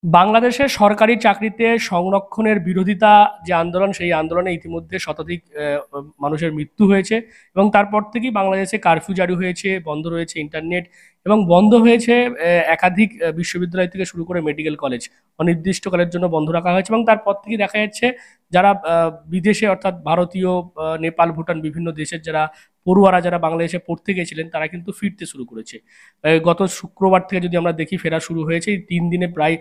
বাংলাদেশের সরকারি চাকরিতে সংরক্ষণের বিরোধিতা যে আন্দোলন, সেই আন্দোলনে ইতিমধ্যে শতাধিক মানুষের মৃত্যু হয়েছে এবং তারপর থেকেই বাংলাদেশে কারফিউ জারি হয়েছে, বন্ধ রয়েছে ইন্টারনেট এবং বন্ধ হয়েছে একাধিক বিশ্ববিদ্যালয় থেকে শুরু করে মেডিকেল কলেজ অনির্দিষ্টকালের জন্য বন্ধ রাখা হয়েছে। এবং তারপর থেকেই দেখা যাচ্ছে যারা বিদেশে অর্থাৎ ভারতীয়, নেপাল, ভুটান বিভিন্ন দেশের যারা পড়ুয়ারা যারা বাংলাদেশে পড়তে গেছিলেন তারা কিন্তু ফিরতে শুরু করেছে। গত শুক্রবার থেকে যদি আমরা দেখি, ফেরা শুরু হয়েছে। এই 3 দিনে প্রায়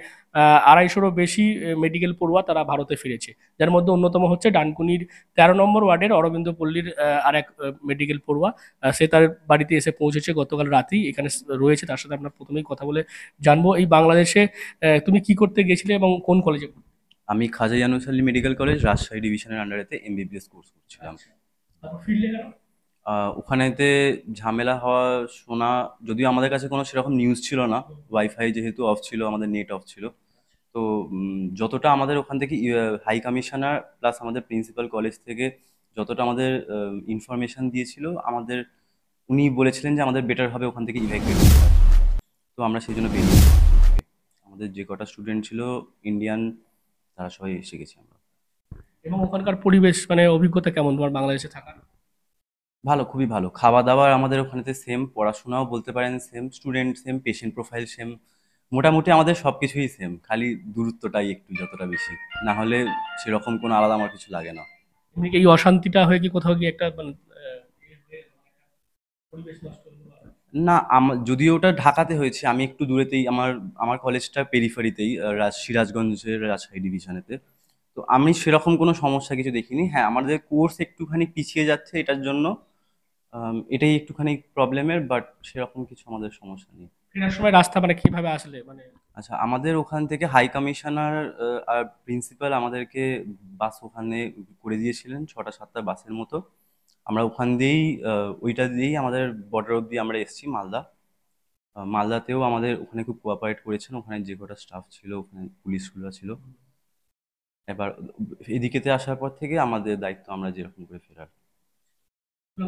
250-রও বেশি মেডিকেল পড়ুয়া তারা ভারতে ফিরেছে, যার মধ্যে অন্যতম হচ্ছে ডানকুনির 13 নম্বর ওয়ার্ডের অরবিন্দ পল্লীর আর এক মেডিকেল পড়ুয়া। সে তার বাড়িতে এসে পৌঁছেছে গতকাল রাতেই, এখানে রয়েছে। তার সাথে আমরা প্রথমেই কথা বলে জানবো, এই বাংলাদেশে তুমি কি করতে গেছিলে এবং কোন কলেজে? আমি খাজা ইয়ানুস আলী মেডিকেল কলেজ রাজশাহী ডিভিশনের আন্ডারেতে এমবিবিএস কোর্স করছিলাম। ফিরলে কেন? ওখানেতে ঝামেলা হওয়া শোনা, যদিও আমাদের কাছে কোনো সেরকম নিউজ ছিল না, ওয়াইফাই যেহেতু অফ ছিল, আমাদের নেট অফ ছিল। তো যতটা আমাদের ওখান থেকে হাই কমিশনার প্লাস আমাদের প্রিন্সিপাল কলেজ থেকে যতটা আমাদের ইনফরমেশন দিয়েছিল, আমাদের উনি বলেছিলেন যে আমাদের বেটার হবে ওখান থেকে ইভ্যাকুয়েট করতে। তো আমরা সেই জন্য বেরিয়ে গেছি ওখান থেকে। আমাদের যে কটা স্টুডেন্ট ছিল ইন্ডিয়ান, তারা সবাই এসে গেছি আমরা। এবং ওখানকার পরিবেশ মানে অভিজ্ঞতা কেমন তোমার বাংলাদেশে থাকার? ভালো, খুবই ভালো। খাওয়া-দাওয়া আমাদের ওখানেতে সেম, পড়াশোনাও বলতে পারেন same, student same, patient profile same. মোটামুটি আমাদের সবকিছুই সেম। খালি দূরত্বটাই একটু যতটা বেশি। না হলে সেরকম কোনো আলাদা আমার কিছু লাগে না। এমনি কি এই অশান্তিটা হয়ে কি কোথাও গিয়ে একটা মানে পরিবেশ নষ্ট হলো না, যদিও ওটা ঢাকাতে হয়েছে, আমি একটু দূরেতেই, আমার আমার কলেজটা পেরিফেরিতেই, সিরাজগঞ্জের রাজশাহী ডিভিশনেতে। তো আমি সেরকম কোনো সমস্যা কিছু দেখিনি। হ্যাঁ, আমাদের কোর্স একটুখানি পিছিয়ে যাচ্ছে এটার জন্য। এটাই একটুখানি প্রবলেমের, বাট সেরকম কিছু আমাদের সমস্যা নেই। ফেরার সময় রাস্তা মানে কিভাবে আসলে মানে? আচ্ছা, আমাদের ওখান থেকে হাই কমিশনার আর প্রিন্সিপাল আমাদেরকে বাস ওখানে করে দিয়েছিলেন, 6টা 7টা বাসের মতো। আমরা ওখান দিয়েই ওইটা দিয়েই আমাদের বর্ডার অব্দি আমরা এসেছি, মালদা। মালদাতেও আমাদের ওখানে খুব কোঅপারেট করেছেন, ওখানে যে কটা স্টাফ ছিল, ওখানে পুলিশগুলো ছিল। এবার এদিকেতে আসার পর থেকে আমাদের দায়িত্ব আমরা যেরকম করে ফেরার।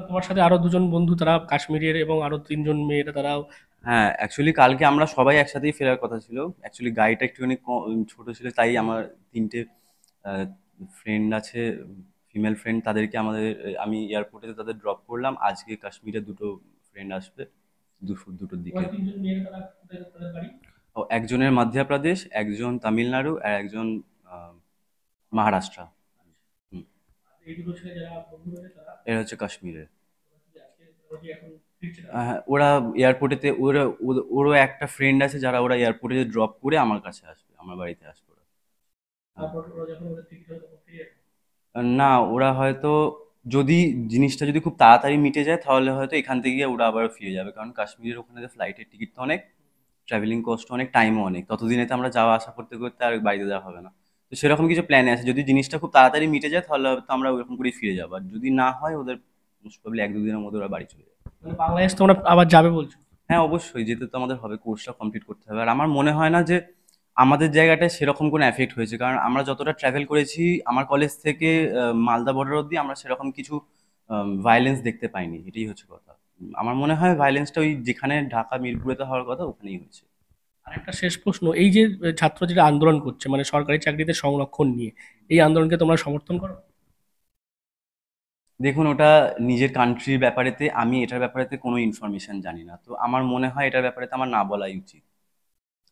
তোমার সাথে আরো দুজন বন্ধু তারা কাশ্মীরের এবং আরো 3জন মেয়েরা তারাও? হ্যাঁ, অ্যাকচুয়ালি কালকে আমরা সবাই একসাথেই ফেরার কথা ছিল। অ্যাকচুয়ালি গাড়িটা একটুখানি ছোট ছিল, তাই আমার 3টে ফ্রেন্ড আছে, ফিমেল ফ্রেন্ড, তাদেরকে আমি এয়ারপোর্টে তাদের ড্রপ করলাম। আজকে কাশ্মীরে 2টো ফ্রেন্ড আসবে দুপুর 2টোর দিকে। ওই 3জন মেয়েরা তারা কোথায় তাদের বাড়ি? ও একজনের মধ্যপ্রদেশ, একজন তামিলনাড়ু, আর একজন আহ, মহারাষ্ট্র। হুম, এই দুটো ছেলে যারা বন্ধু হয়েছে তারা এরা হচ্ছে কাশ্মীরের। আজকে ওরা কি এখন ফিরছে না? হ্যাঁ, ওরা এয়ারপোর্টেতে, ওরও একটা ফ্রেন্ড আছে যারা ওরা এয়ারপোর্টে ড্রপ করে আমার কাছে আসবে, আমার বাড়িতে আসবে ওরা। হ্যাঁ। তারপর ওরা যখন ওদের টিকিট হবে তখন ফিরে যাবে? না, ওরা হয়তো, যদি জিনিসটা যদি খুব তাড়াতাড়ি মিটে যায় তাহলে হয়তো এখান থেকে ওরা আবার ফিরে যাবে, কারণ কাশ্মীরের ওখানে ফ্লাইটের টিকিট তো অনেক, ট্রাভেলিং কস্ট অনেক, টাইমও অনেক, ততদিনে তো আমরা যাওয়া আসা করতে করতে আর বাড়িতে যাওয়া হবে না। তো সেরকম কিছু প্ল্যানে আছে, যদি জিনিসটা খুব তাড়াতাড়ি মিটে যায় তাহলে হয়তো আমরা ওরকম করেই ফিরে যাবো, আর যদি না হয় ওদের মোস্ট প্রবলি 1-2 দিনের মধ্যে ওরা বাড়ি চলে যাবে। মানে বাংলাদেশ তোমরা আবার যাবে বলছো? হ্যাঁ, অবশ্যই যেতে তো আমাদের হবে, কোর্সটা কমপ্লিট করতে হবে। আর আমার মনে হয় না যে আমাদের জায়গাটায় সেরকম কোনো এফেক্ট হয়েছে, কারণ আমরা যতটা ট্রাভেল করেছি আমার কলেজ থেকে মালদা বর্ডার অব্দি, আমরা সেরকম কিছু ভায়োলেন্স দেখতে পাইনি, এটাই হচ্ছে কথা। আমার মনে হয় ভায়োলেন্সটা ওই যেখানে ঢাকা মিরপুরেতে হওয়ার কথা ওখানেই হয়েছে। আর একটা শেষ প্রশ্ন, এই যে ছাত্র যেটা আন্দোলন করছে মানে সরকারি চাকরিতে সংরক্ষণ নিয়ে, এই আন্দোলনকে তোমরা সমর্থন করো? দেখুন, ওটা নিজের কান্ট্রির ব্যাপারেতে, আমি এটার ব্যাপারেতে কোনো ইনফরমেশন জানি না, তো আমার মনে হয় এটার ব্যাপারেতে আমার না বলাই উচিত,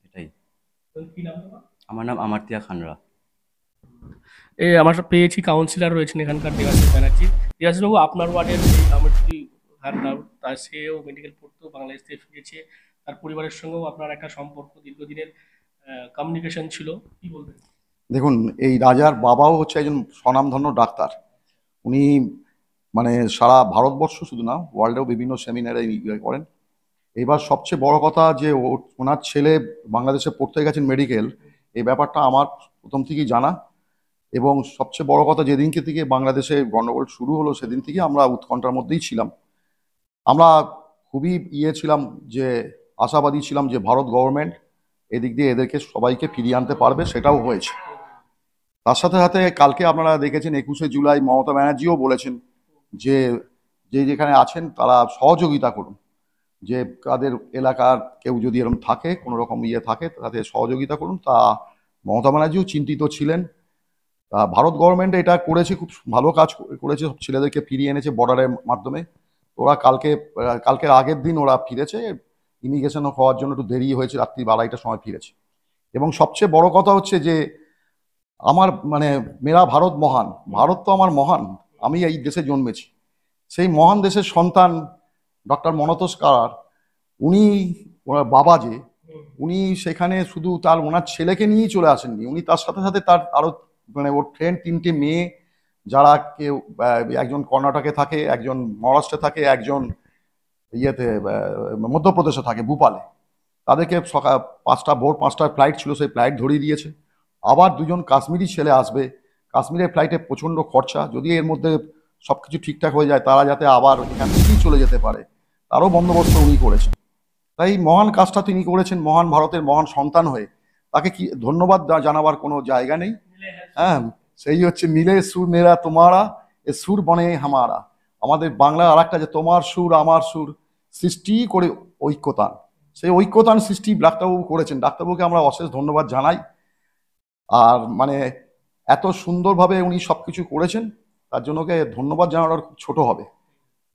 এটাই। কি নাম তোমার? আমার নাম আমার্তিয়া খানরা। আমরা পেয়েছি কাউন্সিলর রয়েছেন এখানকার, দেবাশিস ব্যানার্জি। দেবাশিস বাবু, আপনার ওয়ার্ডের এই আমার যদি তার সেও মেডিকেল পড়তো, বাংলাদেশ থেকে ফিরেছে, তার পরিবারের সঙ্গেও আপনার একটা সম্পর্ক দীর্ঘদিনের কমিউনিকেশন ছিল, কি বলবেন? দেখুন, এই রাজার বাবাও হচ্ছে একজন স্বনামধন্য ডাক্তার। উনি মানে সারা ভারতবর্ষ শুধু না, ওয়ার্ল্ডেও বিভিন্ন সেমিনারে করেন। এবার সবচেয়ে বড় কথা যে ওনার ছেলে বাংলাদেশে পড়তে গেছেন মেডিকেল, এই ব্যাপারটা আমার প্রথম থেকেই জানা। এবং সবচেয়ে বড় কথা, যেদিনকে থেকে বাংলাদেশে গন্ডগোল শুরু হলো সেদিন থেকে আমরা উৎকণ্ঠার মধ্যেই ছিলাম। আমরা খুবই ছিলাম, যে আশাবাদী ছিলাম যে ভারত গভর্নমেন্ট এদিক দিয়ে এদেরকে সবাইকে ফিরিয়ে আনতে পারবে, সেটাও হয়েছে। তার সাথে সাথে কালকে আপনারা দেখেছেন 21শে জুলাই মমতা ব্যানার্জিও বলেছেন যে যে যেখানে আছেন তারা সহযোগিতা করুন। যে তাদের এলাকার কেউ যদি এরকম থাকে, কোনো রকম ইয়ে থাকে, তাদের সহযোগিতা করুন। তা মমতা ব্যানার্জিও চিন্তিত ছিলেন। তা ভারত গভর্নমেন্ট এটা করেছে, খুব ভালো কাজ করেছে, সব ছেলেদেরকে ফিরিয়ে এনেছে বর্ডারের মাধ্যমে। ওরা কালকের আগের দিন ওরা ফিরেছে। ইমিগ্রেশন হওয়ার জন্য একটু দেরি হয়েছে, রাত্রি 12টার সময় ফিরেছে। এবং সবচেয়ে বড় কথা হচ্ছে যে আমার মানে মেরা ভারত মহান, ভারত তো আমার মহান, আমি এই দেশে জন্মেছি। সেই মহান দেশের সন্তান ডক্টর মনতোষ কারার, উনি ওনার বাবা যে, উনি সেখানে শুধু ওনার ছেলেকে নিয়েই চলে আসেননি, উনি তার সাথে সাথে তার আরো মানে ওর ফ্রেন্ড 3টে মেয়ে, যারা কেউ একজন কর্ণাটকে থাকে, একজন মহারাষ্ট্রে থাকে, একজন ইয়েতে মধ্যপ্রদেশে থাকে, ভূপালে। তাদেরকে সকাল ভোর 5টায় ফ্লাইট ছিল, সেই ফ্লাইট ধরিয়ে দিয়েছে। আবার 2জন কাশ্মীরি ছেলে আসবে, কাশ্মীরের ফ্লাইটে প্রচণ্ড খরচা, যদি এর মধ্যে সব কিছু ঠিকঠাক হয়ে যায় তারা যাতে আবার এখান থেকেই চলে যেতে পারে, তারও বন্দোবস্ত উনি করেছেন। তাই মহান কাজটা তিনি করেছেন, মহান ভারতের মহান সন্তান হয়ে। তাকে কি ধন্যবাদ জানাবার কোনো জায়গা নেই। হ্যাঁ, সেই হচ্ছে মিলে সুর মেরা তোমারা, এ সুর বনে হামারা। আমাদের বাংলায় আর একটা যে তোমার সুর আমার সুর, সৃষ্টি করে ঐক্যতান, সেই ঐক্যতান সৃষ্টি ডাক্তারবাবু করেছেন। ডাক্তারবাবুকে আমরা অশেষ ধন্যবাদ জানাই। আর মানে এত সুন্দরভাবে উনি সবকিছু করেছেন, তার জন্য ওকে ধন্যবাদ জানানোর খুব ছোট হবে।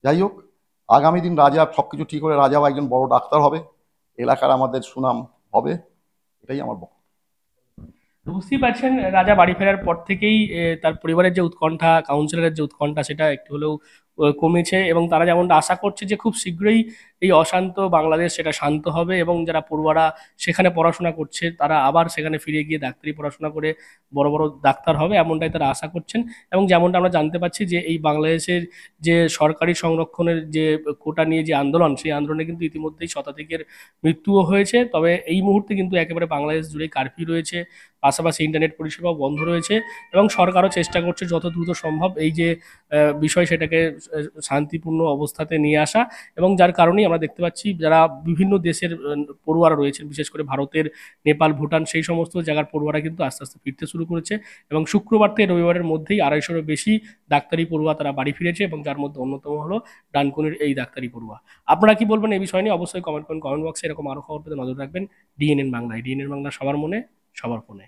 যাই হোক, আগামী দিন রাজা সবকিছু ঠিক করে রাজাও একজন বড় ডাক্তার হবে, এলাকার আমাদের সুনাম হবে, এটাই আমার বক্তব্য। তো বুঝতেই পারছেন, রাজা বাড়ি ফেরার পর থেকেই তার পরিবারের যে উৎকণ্ঠা, কাউন্সিলরের যে উৎকণ্ঠা, সেটা একটু হলেও কমেছে, এবং তারা যেমনটা আশা করছে যে খুব শীঘ্রই এই অশান্ত বাংলাদেশ সেটা শান্ত হবে, এবং যারা পড়ুয়ারা সেখানে পড়াশোনা করছে তারা আবার সেখানে ফিরে গিয়ে ডাক্তারি পড়াশোনা করে বড় বড় ডাক্তার হবে, এমনটাই তারা আশা করছেন। এবং যেমনটা আমরা জানতে পারছি যে এই বাংলাদেশের যে সরকারি সংরক্ষণের যে কোটা নিয়ে যে আন্দোলন, সেই আন্দোলনে কিন্তু ইতিমধ্যেই শতাধিকের মৃত্যুও হয়েছে। তবে এই মুহূর্তে কিন্তু একেবারে বাংলাদেশ জুড়ে কারফিউ রয়েছে, পাশাপাশি ইন্টারনেট পরিষেবাও বন্ধ রয়েছে, এবং সরকারও চেষ্টা করছে যত দ্রুত সম্ভব এই যে বিষয় সেটাকে শান্তিপূর্ণ অবস্থাতে নিয়ে আসা। এবং যার কারণেই আমরা দেখতে পাচ্ছি যারা বিভিন্ন দেশের পড়ুয়ারা রয়েছেন, বিশেষ করে ভারতের, নেপাল, ভুটান, সেই সমস্ত জায়গার পড়ুয়ারা কিন্তু আস্তে আস্তে ফিরতে শুরু করেছে। এবং শুক্রবার থেকে রবিবারের মধ্যেই 250-এরও বেশি ডাক্তারি পড়ুয়া তারা বাড়ি ফিরেছে, এবং যার মধ্যে অন্যতম হলো ডানকুনির এই ডাক্তারি পড়ুয়া। আপনারা কি বলবেন এই বিষয় নিয়ে? অবশ্যই কমেন্ট করুন কমেন্ট বক্সে। এরকম আরো খবর পেতে নজর রাখবেন ডিএনএন বাংলায়। ডিএনএন বাংলা সবার মনে, সবার ফোনে।